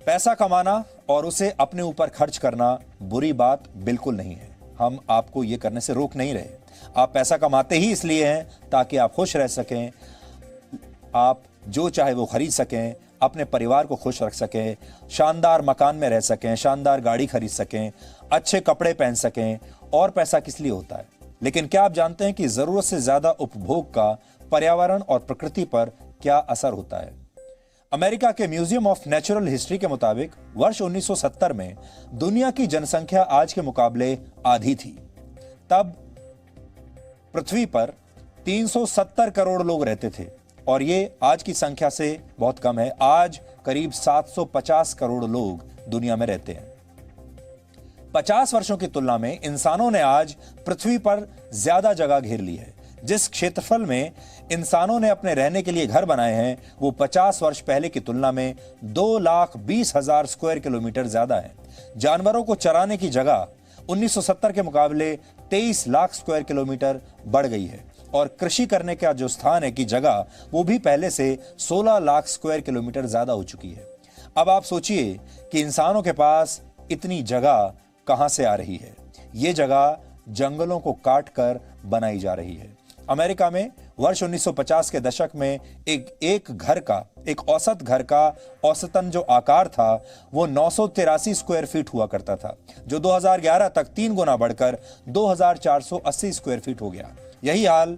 पैसा कमाना और उसे अपने ऊपर खर्च करना बुरी बात बिल्कुल नहीं है। हम आपको यह करने से रोक नहीं रहे। आप पैसा कमाते ही इसलिए हैं ताकि आप खुश रह सकें, आप जो चाहे वो खरीद सकें, अपने परिवार को खुश रख सकें, शानदार मकान में रह सकें, शानदार गाड़ी खरीद सकें, अच्छे कपड़े पहन सकें। और पैसा किस लिए होता है? लेकिन क्या आप जानते हैं कि जरूरत से ज्यादा उपभोग का पर्यावरण और प्रकृति पर क्या असर होता है? अमेरिका के म्यूजियम ऑफ नेचुरल हिस्ट्री के मुताबिक वर्ष 1970 में दुनिया की जनसंख्या आज के मुकाबले आधी थी। तब पृथ्वी पर 370 करोड़ लोग रहते थे और ये आज की संख्या से बहुत कम है। आज करीब 750 करोड़ लोग दुनिया में रहते हैं। 50 वर्षों की तुलना में इंसानों ने आज पृथ्वी पर ज्यादा जगह घेर ली है। जिस क्षेत्रफल में इंसानों ने अपने रहने के लिए घर बनाए हैं वो 50 वर्ष पहले की तुलना में 2,20,000 स्क्वायर किलोमीटर ज्यादा है। जानवरों को चराने की जगह 1970 के मुकाबले 23 लाख स्क्वायर किलोमीटर बढ़ गई है और कृषि करने का जो स्थान है की जगह वो भी पहले से 16 लाख स्क्वायर किलोमीटर ज्यादा हो चुकी है। अब आप सोचिए कि इंसानों के पास इतनी जगह कहां से आ रही है? ये जगह जंगलों को काट कर बनाई जा रही है। अमेरिका में वर्ष 1950 के दशक में एक औसत घर का औसतन जो आकार था वो 983 स्क्वायर फीट हुआ करता था, जो 2011 तक 3 गुना बढ़कर 2,480 स्क्वायर फीट हो गया। यही हाल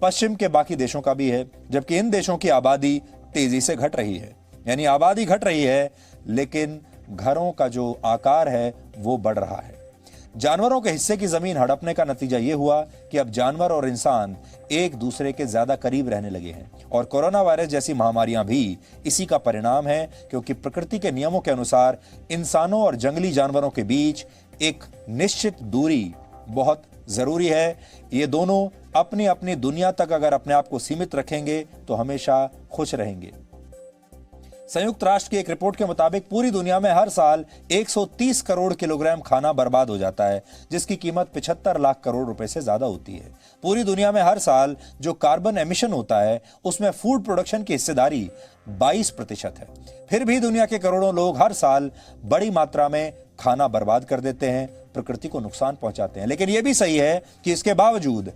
पश्चिम के बाकी देशों का भी है, जबकि इन देशों की आबादी तेजी से घट रही है। यानी आबादी घट रही है लेकिन घरों का जो आकार है वो बढ़ रहा है। जानवरों के हिस्से की जमीन हड़पने का नतीजा यह हुआ कि अब जानवर और इंसान एक दूसरे के ज्यादा करीब रहने लगे हैं और कोरोना वायरस जैसी महामारियां भी इसी का परिणाम है, क्योंकि प्रकृति के नियमों के अनुसार इंसानों और जंगली जानवरों के बीच एक निश्चित दूरी बहुत जरूरी है। ये दोनों अपनी अपनी दुनिया तक अगर अपने आप को सीमित रखेंगे तो हमेशा खुश रहेंगे। संयुक्त राष्ट्र की एक रिपोर्ट के मुताबिक पूरी दुनिया में हर साल 130 करोड़ किलोग्राम खाना बर्बाद हो जाता है, जिसकी कीमत 75 लाख करोड़ रुपए से ज्यादा होती है। पूरी दुनिया में हर साल जो कार्बन एमिशन होता है उसमें फूड प्रोडक्शन की हिस्सेदारी 22% है। फिर भी दुनिया के करोड़ों लोग हर साल बड़ी मात्रा में खाना बर्बाद कर देते हैं, प्रकृति को नुकसान पहुंचाते हैं। लेकिन यह भी सही है कि इसके बावजूद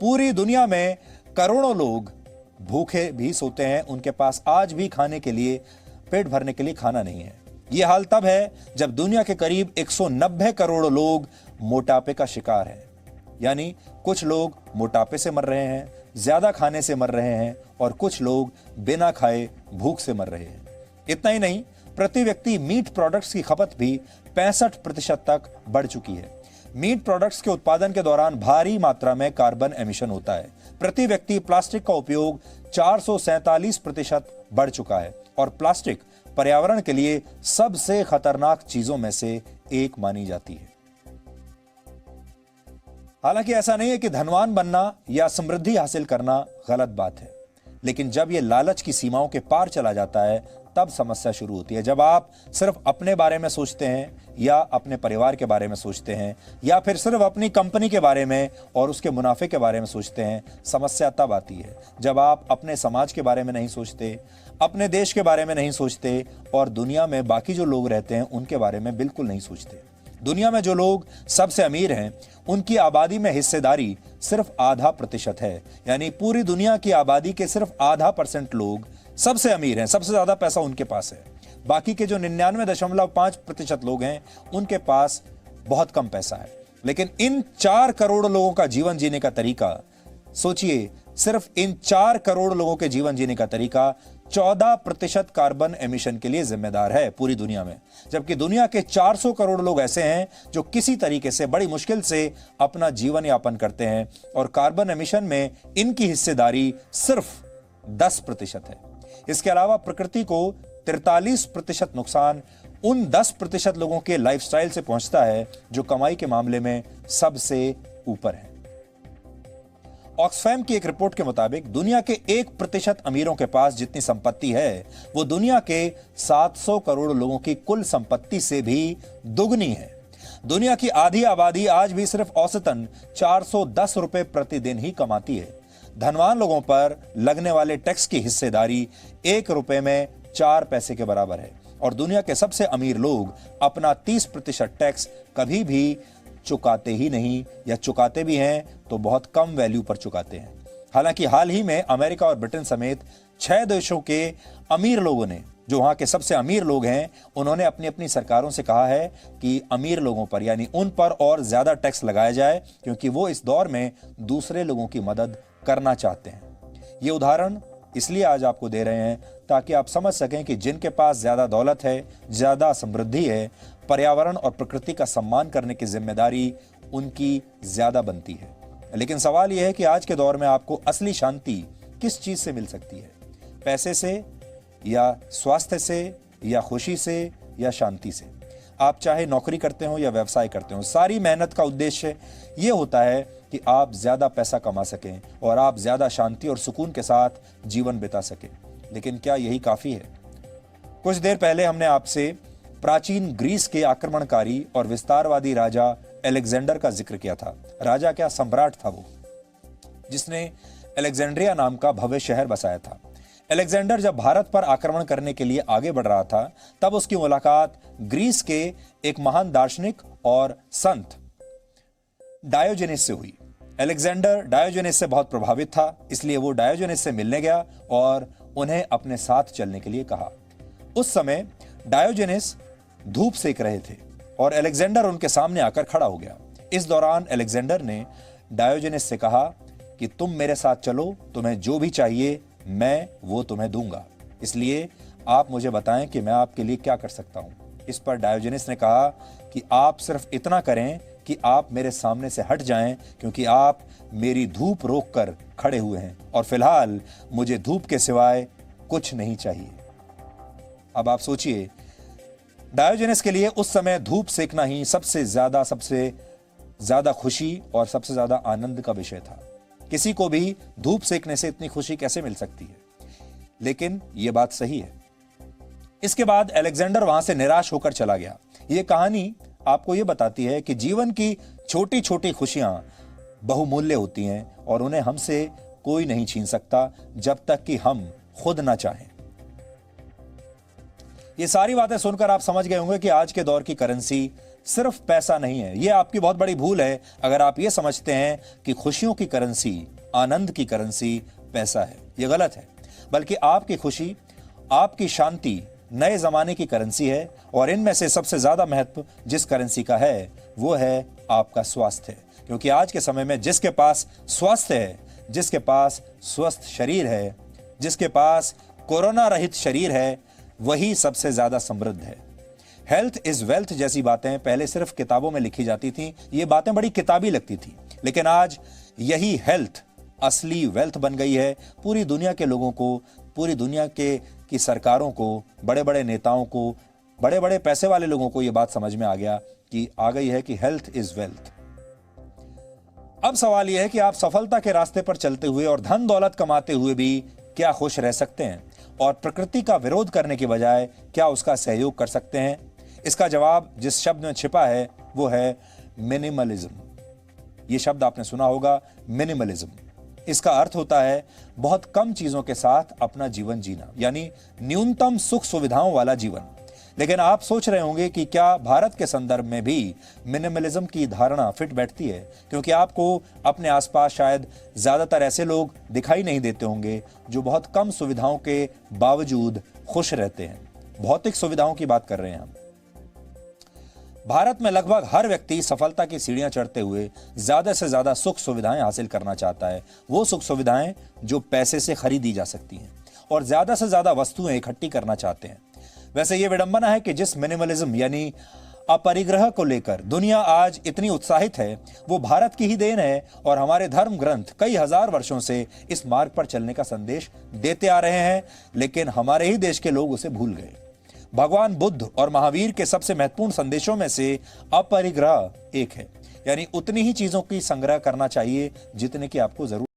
पूरी दुनिया में करोड़ों लोग भूखे भी सोते हैं, उनके पास आज भी खाने के लिए, पेट भरने के लिए खाना नहीं है। यह हाल तब है जब दुनिया के करीब 190 करोड़ लोग मोटापे का शिकार हैं। यानी कुछ लोग मोटापे से मर रहे हैं, ज्यादा खाने से मर रहे हैं और कुछ लोग बिना खाए भूख से मर रहे हैं। इतना ही नहीं, प्रति व्यक्ति मीट प्रोडक्ट्स की खपत भी 65% तक बढ़ चुकी है। मीट प्रोडक्ट्स के उत्पादन के दौरान भारी मात्रा में कार्बन एमिशन होता है। प्रति व्यक्ति प्लास्टिक का उपयोग 447% बढ़ चुका है और प्लास्टिक पर्यावरण के लिए सबसे खतरनाक चीजों में से एक मानी जाती है। हालांकि ऐसा नहीं है कि धनवान बनना या समृद्धि हासिल करना गलत बात है, लेकिन जब यह लालच की सीमाओं के पार चला जाता है तब समस्या शुरू होती है। जब आप सिर्फ अपने बारे में सोचते हैं या अपने परिवार के बारे में सोचते हैं या फिर सिर्फ अपनी कंपनी के बारे में और उसके मुनाफे के बारे में सोचते हैं, समस्या तब आती है जब आप अपने समाज के बारे में नहीं सोचते, अपने देश के बारे में नहीं सोचते और दुनिया में बाकी जो लोग रहते हैं उनके बारे में बिल्कुल नहीं सोचते। दुनिया में जो लोग सबसे अमीर हैं उनकी आबादी में हिस्सेदारी सिर्फ 0.5% है। यानी पूरी दुनिया की आबादी के सिर्फ 0.5% लोग सबसे अमीर हैं, सबसे ज्यादा पैसा उनके पास है। बाकी के जो 99.5% लोग हैं उनके पास बहुत कम पैसा है। लेकिन इन 4 करोड़ लोगों का जीवन जीने का तरीका सोचिए, सिर्फ इन 4 करोड़ लोगों के जीवन जीने का तरीका 14% कार्बन एमिशन के लिए जिम्मेदार है पूरी दुनिया में, जबकि दुनिया के 400 करोड़ लोग ऐसे हैं जो किसी तरीके से बड़ी मुश्किल से अपना जीवन यापन करते हैं और कार्बन एमिशन में इनकी हिस्सेदारी सिर्फ 10% है। इसके अलावा प्रकृति को 43% नुकसान उन 10% लोगों के लाइफस्टाइल से पहुंचता है जो कमाई के मामले में सबसे ऊपर है। ऑक्सफैम की एक रिपोर्ट के मुताबिक दुनिया के 1% अमीरों के पास जितनी संपत्ति है वो दुनिया के 700 करोड़ लोगों की कुल संपत्ति से भी दुगनी है। दुनिया की आधी आबादी आज भी सिर्फ औसतन 410 रुपए प्रतिदिन ही कमाती है। धनवान लोगों पर लगने वाले टैक्स की हिस्सेदारी 1 रुपए में 4 पैसे के बराबर है। और दुनिया के सबसे अमीर लोग अपना 30% टैक्स कभी भी चुकाते ही नहीं, या चुकाते भी हैं तो बहुत कम वैल्यू पर चुकाते हैं। हालांकि हाल ही में अमेरिका और ब्रिटेन समेत 6 देशों के अमीर लोगों ने, जो वहां के सबसे अमीर लोग हैं, उन्होंने अपनी अपनी सरकारों से कहा है कि अमीर लोगों पर, यानी उन पर और ज्यादा टैक्स लगाया जाए, क्योंकि वो इस दौर में दूसरे लोगों की मदद करना चाहते हैं। ये उदाहरण इसलिए आज आपको दे रहे हैं ताकि आप समझ सकें कि जिनके पास ज्यादा दौलत है, ज्यादा समृद्धि है, पर्यावरण और प्रकृति का सम्मान करने की जिम्मेदारी उनकी ज्यादा बनती है। लेकिन सवाल यह है कि आज के दौर में आपको असली शांति किस चीज से मिल सकती है? पैसे से, या स्वास्थ्य से, या खुशी से, या शांति से? आप चाहे नौकरी करते हो या व्यवसाय करते हो, सारी मेहनत का उद्देश्य यह होता है कि आप ज्यादा पैसा कमा सकें और आप ज्यादा शांति और सुकून के साथ जीवन बिता सकें। लेकिन क्या यही काफी है? कुछ देर पहले हमने आपसे प्राचीन ग्रीस के आक्रमणकारी और विस्तारवादी राजा अलेक्जेंडर का जिक्र किया था। राजा क्या, सम्राट था वो, जिसने अलेक्जेंड्रिया नाम का भव्य शहर बसाया था। अलेक्जेंडर जब भारत पर आक्रमण करने के लिए आगे बढ़ रहा था, तब उसकी मुलाकात ग्रीस के एक महान दार्शनिक और संत डायोजेनिस से हुई। अलेक्जेंडर डायोजेनिस से बहुत प्रभावित था, इसलिए वो डायोजेनिस से मिलने गया और उन्हें अपने साथ चलने के लिए कहा। उस समय डायोजेनिस धूप सेक रहे थे और अलेक्जेंडर उनके सामने आकर खड़ा हो गया। इस दौरान अलेक्जेंडर ने डायोजेनिस से कहा कि तुम मेरे साथ चलो, तुम्हें जो भी चाहिए मैं वो तुम्हें दूंगा, इसलिए आप मुझे बताएं कि मैं आपके लिए क्या कर सकता हूं। इस पर डायोजेनिस ने कहा कि आप सिर्फ इतना करें कि आप मेरे सामने से हट जाएं, क्योंकि आप मेरी धूप रोककर खड़े हुए हैं और फिलहाल मुझे धूप के सिवाय कुछ नहीं चाहिए। अब आप सोचिए, डायोजेनिस के लिए उस समय धूप सेकना ही सबसे ज्यादा खुशी और सबसे ज्यादा आनंद का विषय था। किसी को भी धूप सेकने से इतनी खुशी कैसे मिल सकती है? लेकिन यह बात सही है। इसके बाद अलेक्जेंडर वहां से निराश होकर चला गया। यह कहानी आपको यह बताती है कि जीवन की छोटी छोटी खुशियां बहुमूल्य होती हैं और उन्हें हमसे कोई नहीं छीन सकता जब तक कि हम खुद ना चाहें। ये सारी बातें सुनकर आप समझ गए होंगे कि आज के दौर की करेंसी सिर्फ पैसा नहीं है। यह आपकी बहुत बड़ी भूल है अगर आप ये समझते हैं कि खुशियों की करेंसी, आनंद की करेंसी पैसा है। यह गलत है, बल्कि आपकी खुशी, आपकी शांति नए जमाने की करेंसी है, और इनमें से सबसे ज्यादा महत्व जिस करेंसी का है वो है आपका स्वास्थ्य। क्योंकि आज के समय में जिसके पास स्वास्थ्य है, जिसके पास स्वस्थ शरीर है, जिसके पास कोरोना रहित शरीर है, वही सबसे ज्यादा समृद्ध है। हेल्थ इज वेल्थ जैसी बातें पहले सिर्फ किताबों में लिखी जाती थी। ये बातें बड़ी किताबी लगती थी, लेकिन आज यही हेल्थ असली वेल्थ बन गई है। पूरी दुनिया के लोगों को, पूरी दुनिया की सरकारों को, बड़े बड़े नेताओं को, बड़े बड़े पैसे वाले लोगों को यह बात समझ में आ गई है कि हेल्थ इज वेल्थ। अब सवाल यह है कि आप सफलता के रास्ते पर चलते हुए और धन दौलत कमाते हुए भी क्या खुश रह सकते हैं, और प्रकृति का विरोध करने के बजाय क्या उसका सहयोग कर सकते हैं? इसका जवाब जिस शब्द में छिपा है वो है मिनिमलिज्म। ये शब्द आपने सुना होगा, मिनिमलिज्म। इसका अर्थ होता है बहुत कम चीजों के साथ अपना जीवन जीना, यानी न्यूनतम सुख सुविधाओं वाला जीवन। लेकिन आप सोच रहे होंगे कि क्या भारत के संदर्भ में भी मिनिमलिज्म की धारणा फिट बैठती है? क्योंकि आपको अपने आसपास शायद ज्यादातर ऐसे लोग दिखाई नहीं देते होंगे जो बहुत कम सुविधाओं के बावजूद खुश रहते हैं। भौतिक सुविधाओं की बात कर रहे हैं हम। भारत में लगभग हर व्यक्ति सफलता की सीढ़ियां चढ़ते हुए ज्यादा से ज्यादा सुख सुविधाएं हासिल करना चाहता है। वो सुख सुविधाएं जो पैसे से खरीदी जा सकती हैं, और ज्यादा से ज्यादा वस्तुएं इकट्ठी करना चाहते हैं। वैसे ये विडंबना है कि जिस मिनिमलिज्म यानी अपरिग्रह को लेकर दुनिया आज इतनी उत्साहित है, वो भारत की ही देन है, और हमारे धर्म ग्रंथ कई हजार वर्षों से इस मार्ग पर चलने का संदेश देते आ रहे हैं, लेकिन हमारे ही देश के लोग उसे भूल गए। भगवान बुद्ध और महावीर के सबसे महत्वपूर्ण संदेशों में से अपरिग्रह एक है, यानी उतनी ही चीजों की संग्रह करना चाहिए जितने की आपको जरूरत